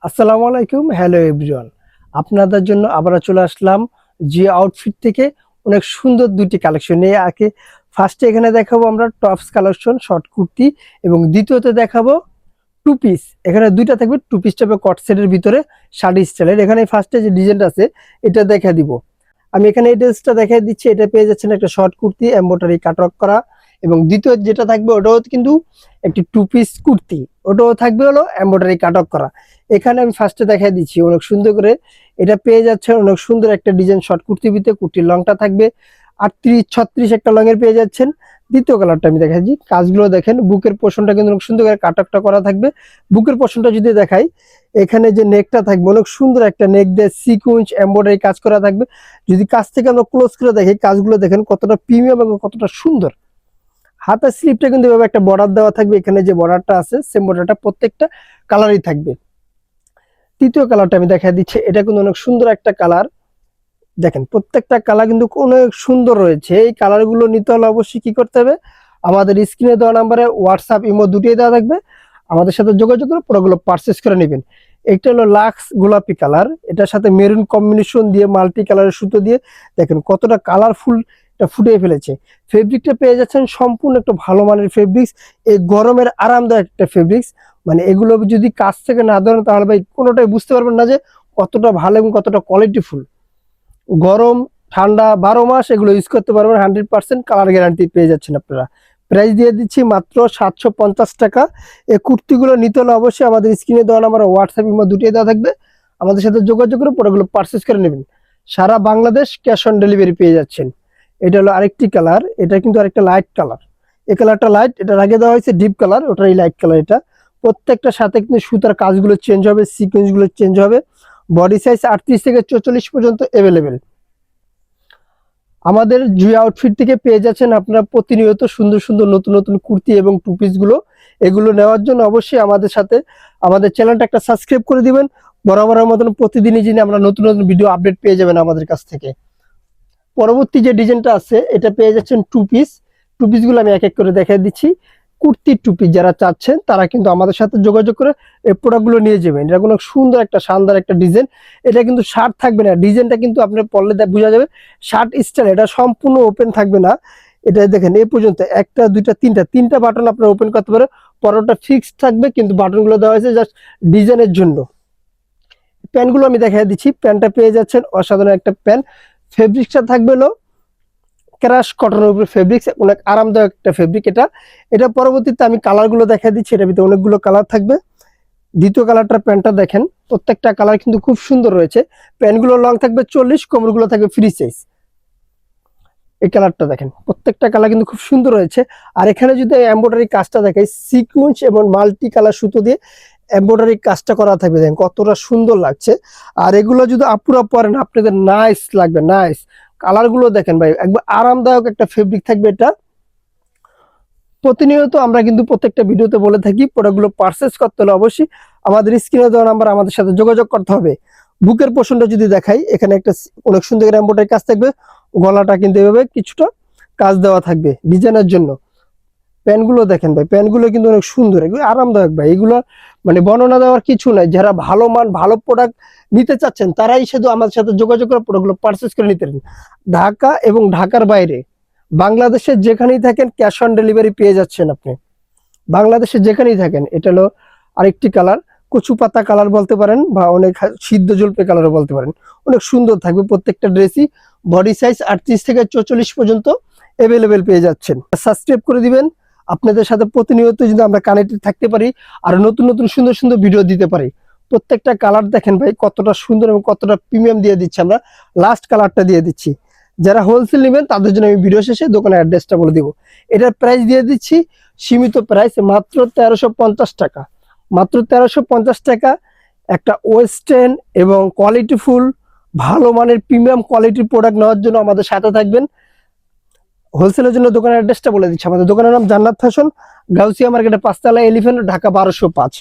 আসসালামু আলাইকুম, hello everyone. আপনাদের জন্য আবার চলে আসলাম জি আউটফিট থেকে অনেক সুন্দর দুটি কালেকশন নিয়ে। আগে ফার্স্টে এখানে দেখাবো আমরা টপস কালেকশন, শর্ট কুর্তি, এবং দ্বিতীয়তে দেখাবো টু পিস। এখানে দুইটা থাকবে, টু পিস টাইপের কট সেটের ভিতরে শাড়ি স্টাইলের। এখানে ফার্স্টে যে ডিজাইনটা আছে এটা দেখা দিব। আমি এখানে এই ড্রেসটা দেখাই দিচ্ছি। এটা পেয়ে যাচ্ছেন একটা শর্ট কুর্তি এমব্রয়ডারি কাটওয়ার্ক করা, এবং দ্বিতীয় যেটা থাকবে ওটাও কিন্তু একটি টু পিস কুর্তি, ওটাও থাকবে হলো এমব্রয়ডারি কাটওয়ার্ক করা। এখানে আমি ফার্স্টে দেখাই দিচ্ছি অনেক সুন্দর করে। এটা পেয়ে যাচ্ছে অনেক সুন্দর একটা ডিজাইন শর্ট কুর্তির ভিতরে। কুর্তির লংটা থাকবে 38-36 একটা লংয়ের পেয়ে যাচ্ছেন। দ্বিতীয় কালারটা আমি দেখাচ্ছি, কাজগুলো দেখেন। বুকের পোর্শনটা কিন্তু অনেক সুন্দর করে কাটওয়ার্কটা করা থাকবে। বুকের পোর্শনটা যদি দেখাই, এখানে যে নেকটা থাকবে অনেক সুন্দর একটা নেক দিয়ে সিকুয়েন্স এমব্রয়ডারি কাজ করা থাকবে। যদি কাজ থেকে আমরা ক্লোজ করে দেখি, কাজগুলো দেখেন কতটা প্রিমিয়াম এবং কতটা সুন্দর। হাতের স্লিপটা কিন্তু এভাবে একটা বর্ডার দেওয়া থাকবে। এখানে যে বর্ডারটা আছে সেম বর্ডারটা প্রত্যেকটা কালারই থাকবে। তৃতীয় কালারটা আমি দেখা দিচ্ছি, এটা কিন্তু অনেক সুন্দর একটা কালার। দেখেন প্রত্যেকটা কালার কিন্তু অনেক সুন্দর রয়েছে। এই কালারগুলো নিতে হলে অবশ্যই কি করতে হবে, আমাদের স্ক্রিনে দেওয়া নাম্বারে হোয়াটসঅ্যাপ ইমো দুটোই দেওয়া থাকবে, আমাদের সাথে যোগাযোগ করে পুরোগুলো পারচেস করে নেবেন। একটা হলো লাক্স গোলাপি কালার, এটার সাথে মেরুন কম্বিনেশন দিয়ে মাল্টি কালারের সুতো দিয়ে দেখেন কতটা কালারফুল এটা ফুটিয়ে ফেলেছে। ফেব্রিকটা পেয়ে যাচ্ছেন সম্পূর্ণ একটা ভালো মানের ফেব্রিক্স। এই গরমের আরামদায়ক একটা ফেব্রিক্স। মানে এগুলো যদি কাছ থেকে না ধরেন তাহলে ভাই কোনোটাই বুঝতে পারবেন না যে কতটা ভালো এবং কতটা কোয়ালিটিফুল। গরম ঠান্ডা 12 মাস এগুলো ইউজ করতে পারবেন। 100% কালার গ্যারান্টি পেয়ে যাচ্ছেন আপনারা। প্রাইস দিয়ে দিচ্ছি মাত্র 750 টাকা। এই কুর্তিগুলো নিতে হলে অবশ্যই আমাদের স্ক্রিনে দেওয়া নাম্বার হোয়াটসঅ্যাপ ইমো দুটোই দেওয়া থাকবে, আমাদের সাথে যোগাযোগ করে প্রোডাক্টগুলো পারচেস করে নেবেন। সারা বাংলাদেশ ক্যাশ অন ডেলিভারি পেয়ে যাচ্ছেন। এটা হলো আরেকটি কালার, এটা কিন্তু আরেকটা লাইট কালার। এই কালারটা লাইট, এটার আগে দেওয়া হয়েছে ডিপ কালার, ওটাই লাইট কালার। এটা প্রত্যেকটার সাথে কিন্তু সুতার কাজগুলো চেঞ্জ হবে, সিকোয়েন্স গুলো চেঞ্জ হবে। বডি সাইজ 38 থেকে 44 পর্যন্ত অ্যাভেলেবেল। আমাদের জুই আউটফিট থেকে পেয়ে যাচ্ছেন আপনারা প্রতিনিয়ত সুন্দর সুন্দর নতুন নতুন কুর্তি এবং টু পিস গুলো। এগুলো নেওয়ার জন্য অবশ্যই আমাদের সাথে আমাদের চ্যানেলটা একটা সাবস্ক্রাইব করে দিবেন। বরাবরের মতন প্রতিদিনই যিনি আমরা নতুন নতুন ভিডিও আপডেট পেয়ে যাবেন আমাদের কাছ থেকে। পরবর্তী যে ডিজাইনটা আছে এটা পেয়ে যাচ্ছেন টু পিস। টু পিস গুলো আমি এক এক করে দেখাই দিচ্ছি। কুর্তির টু পিস যারা চাচ্ছেন তারা কিন্তু আমাদের সাথে যোগাযোগ করে এই প্রোডাক্টগুলো নিয়ে যাবেন। এটা কোনো সুন্দর একটা শানদার একটা ডিজাইন। এটা কিন্তু শার্ট থাকবে না, ডিজাইনটা কিন্তু আপনার পরলে বোঝা যাবে শার্ট স্টাইল। এটা সম্পূর্ণ ওপেন থাকবে না। এটা দেখেন এই পর্যন্ত একটা দুইটা তিনটা বাটন আপনারা ওপেন করতে পারে। পরোটা ফিক্সড থাকবে, কিন্তু বাটনগুলো দেওয়া হয়েছে জাস্ট ডিজাইনের জন্য। প্যান্টগুলো আমি দেখাই দিচ্ছি। প্যান্টটা পেয়ে যাচ্ছেন অসাধারণ একটা প্যান্ট। ফেব্রিক্সটা থাকবে হলো ক্রাশ কটনের উপরে ফেব্রিক্স, অনেক আরামদায়ক একটা ফেব্রিক এটা। এটা পরবর্তীতে আমি কালারগুলো দেখা দিচ্ছি, এটার ভিতরে অনেকগুলো কালার থাকবে। দ্বিতীয় কালারটা প্যান্টটা দেখেন, প্রত্যেকটা কালার কিন্তু খুব সুন্দর রয়েছে। প্যান্টগুলো লং থাকবে 40, কোমরগুলো থাকবে ফ্রি সাইজ। এই কালারটা দেখেন, প্রত্যেকটা কালার কিন্তু খুব সুন্দর রয়েছে। আর এখানে যদি এমব্রয়ডারি কাজটা দেখাই, সিকুয়েন্স এবং মাল্টি কালার সুতো দিয়ে এমব্রয়ডারি কাজটা করা থাকবে, দেখেন কতটা সুন্দর লাগছে। আর এগুলো যদি আপুরা পরেন আপনাদের নাইস লাগবে, নাইস। কালার গুলো দেখেন ভাই, একবার আরামদায়ক একটা ফেব্রিক থাকবে এটা। প্রতিনিয়ত আমরা কিন্তু প্রত্যেকটা ভিডিওতে বলে থাকি প্রোডাক্টগুলো পারচেস করতে হলে অবশ্যই আমাদের স্ক্রিনে দেওয়া নাম্বার আমাদের সাথে যোগাযোগ করতে হবে। বুকের পোর্শনটা যদি দেখাই, এখানে একটা অনেক সুন্দর এমব্রয়ডারি কাজ থাকবে। গলাটা কিন্তু এভাবে কিছুটা কাজ দেওয়া থাকবে ডিজাইনের জন্য। প্যান্টগুলো দেখেন ভাই, প্যান্টগুলো কিন্তু অনেক সুন্দর, এগুলো আরামদায়ক ভাই। এগুলো মানে বর্ণনা দেওয়ার কিছু নাই। যারা ভালো মান ভালো প্রোডাক্ট নিতে চাচ্ছেন তারাই শুধু আমাদের সাথে যোগাযোগ করে প্রোডাক্টগুলো পারচেস করে নিতে পারেন। ঢাকা এবং ঢাকার বাইরে বাংলাদেশের যেখানেই থাকেন ক্যাশ অন ডেলিভারি পেয়ে যাচ্ছেন আপনি, বাংলাদেশের যেখানেই থাকেন। এটা হলো আরেকটি কালার, কচু পাতা কালার বলতে পারেন, বা অনেক সিদ্ধ জলপে কালারও বলতে পারেন। অনেক সুন্দর থাকবে প্রত্যেকটা ড্রেসই। বডি সাইজ 38 থেকে 44 পর্যন্ত অ্যাভেলেবেল পেয়ে যাচ্ছেন। সাবস্ক্রাইব করে দিবেন। আপনাদের সাথে প্রতিনিয়ত যদি আমরা কানেক্টেড থাকতে পারি আর নতুন নতুন সুন্দর সুন্দর ভিডিও দিতে পারি। প্রত্যেকটা কালার দেখেন ভাই কতটা সুন্দর এবং কতটা প্রিমিয়াম দিয়ে দিচ্ছি আমরা। লাস্ট কালারটা দিয়ে দিচ্ছি। যারা হোলসেল নেবেন তাদের জন্য আমি ভিডিও শেষে দোকানের অ্যাড্রেসটা বলে দিব। এটার প্রাইস দিয়ে দিচ্ছি সীমিত প্রাইস মাত্র 1350 টাকা। মাত্র 1350 টাকা। একটা ওয়েস্টার্ন এবং কোয়ালিটিফুল ভালো মানের প্রিমিয়াম কোয়ালিটির প্রোডাক্ট নেওয়ার জন্য আমাদের সাথে থাকবেন। হোলসেলের জন্য দোকানের অ্যাড্রেসটা বলে দিচ্ছি। আমাদের দোকানের নাম জান্নাত ফ্যাশন, গাউসিয়া মার্কেটে 5 তলা, এলিফ্যান্ট, ঢাকা 1205।